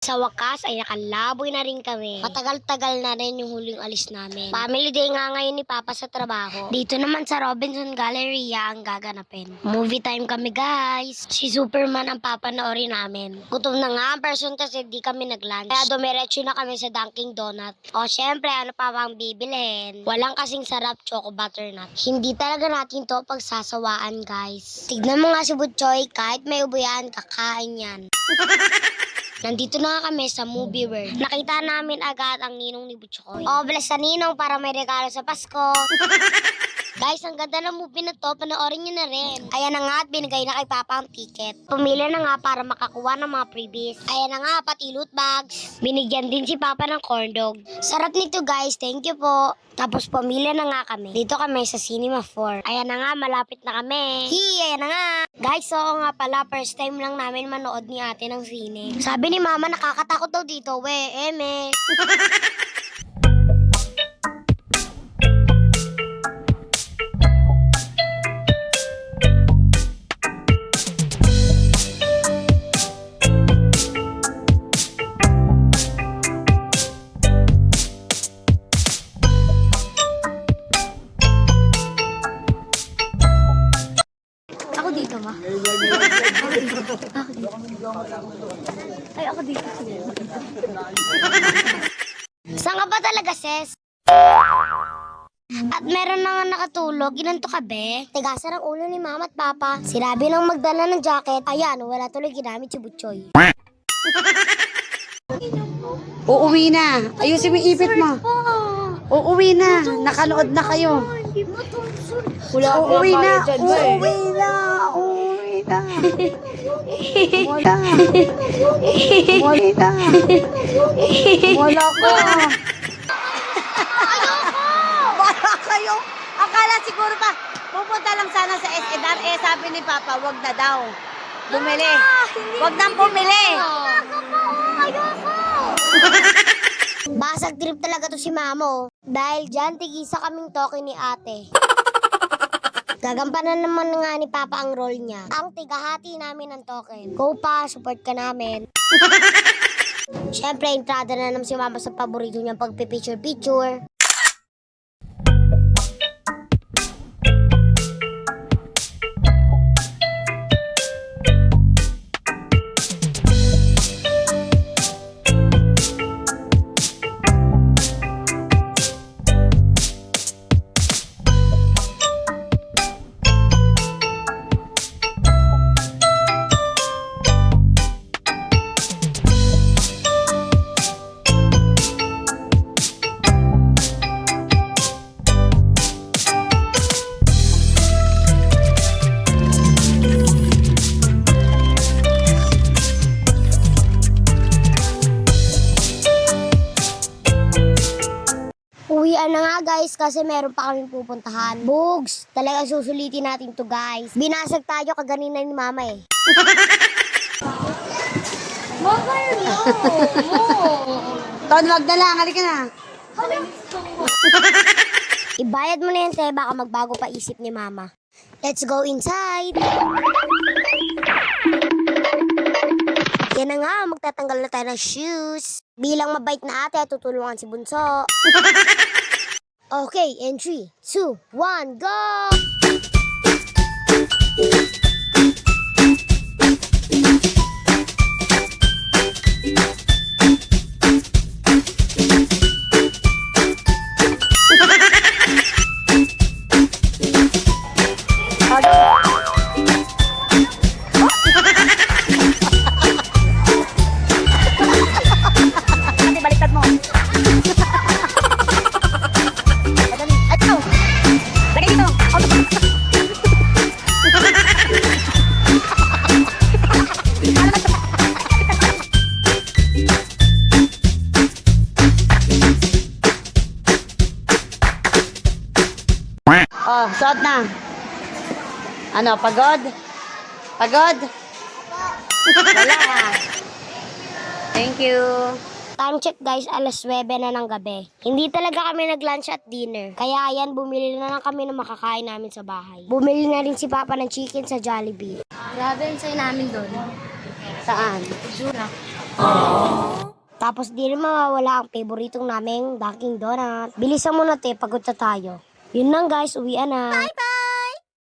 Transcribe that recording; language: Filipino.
Sa wakas ay nakalaboy na rin kami. Matagal-tagal na rin yung huling alis namin. Family day nga ngayon ni Papa sa trabaho. Dito naman sa Robinson Galleria ang gaganapin. Movie time kami guys. Si Superman ang papanoorin namin. Gutom na nga ang person kasi di kami nag-lunch. Kaya dumiretso na kami sa Dunkin' Donut. O syempre ano pa bang bibilhin? Walang kasing sarap choco butternut. Hindi talaga natin to pagsasawaan guys. Tignan mo nga si Butchoy, kahit may ubo yan, kakain yan. Nandito na kami sa movie world. Nakita namin agad ang ninong ni Butchoy. Oh, bless sa ninong para may regalo sa Pasko. Guys, ang ganda ng movie na to. Panoorin nyo na rin. Ayan na nga at binigay na kay Papa ang ticket. Pumili na nga para makakuha ng mga freebies. Ayan na nga, pati loot bags. Binigyan din si Papa ng corn dog. Sarap nito guys, thank you po. Tapos pumili na nga kami. Dito kami sa Cinema 4. Ayan na nga, malapit na kami. Ayan na nga. Guys, oo nga pala, first time lang namin manood ni ate ng sine. Sabi ni Mama, nakakatakot daw dito. Eme. Ako dito, ma. Ay, ako dito. Saan ka ba talaga, sis? At meron na nga nakatulog, ginanto ka, be? Tigasan ang ulo ni Mama at Papa. Sinabi lang magdala ng jacket. Ayan, wala tuloy ginamit si Butchoy. Uuwi na. Ayusin mo yung ipit mo. Uuwi na. Nakanood na kayo. Uuwi na. Uuwi na. Uuwi na. Wala. Wala. Wala ka. Wala kayo. Akala siguro pa, pupunta lang sana sa SNR. Sabi ni Papa, wag na daw. Bumili. Wag nang bumili. Basag trip talaga to si Mamo. Dahil dyan, tigisa kaming toke ni ate. Gagampanan naman nga ni Papa ang role niya. Ang tigahati namin ng token. Go pa, support ka namin. Siyempre, entrada na naman si Mama sa paborito niyang pagpipicture-picture. Uwian na nga guys kasi meron pa kaming pupuntahan. Bugs, talaga susulitin natin to guys. Binasag tayo kaganina ni Mama eh. Ton, wag na lang. Halika na. Ibayad mo na yan, te. Baka magbago pa isip ni Mama. Let's go inside. Yan na nga, magtatanggal na tayo ng shoes. Bilang mabait na ate, tutulungan si Bunso. Okay, in 3, 2, 1, go! Ate, baliktad mo. Lagay dito. Oh, suot na. Ano, pagod? Pagod? Wala. Thank you. Time check guys, alas 9 na ng gabi. Hindi talaga kami nag-lunch at dinner. Kaya ayan, bumili na lang kami ng makakain namin sa bahay. Bumili na rin si Papa ng chicken sa Jollibee. Grabe yung sayo namin doon. Saan? Zura. Tapos di rin mawawala ang favoritong naming Dunkin' Donut. Bilisan mo na te, pagod na tayo. Yun lang guys, uwian na. Bye-bye!